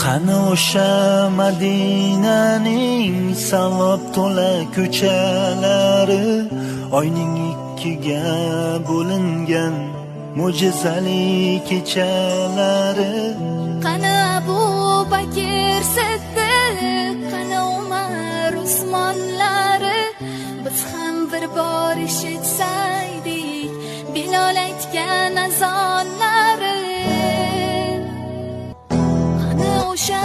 Qani o'sha Madinaning savob to'la ko'chalari, oyning ikkiga bo'lingan mo'jizali kechalari. Qani Abu Bakr Siddiq, qani Umar Usmonlari, biz ham bir bor eshitsaydik Bilol aytgan azonlari. Qani o'sha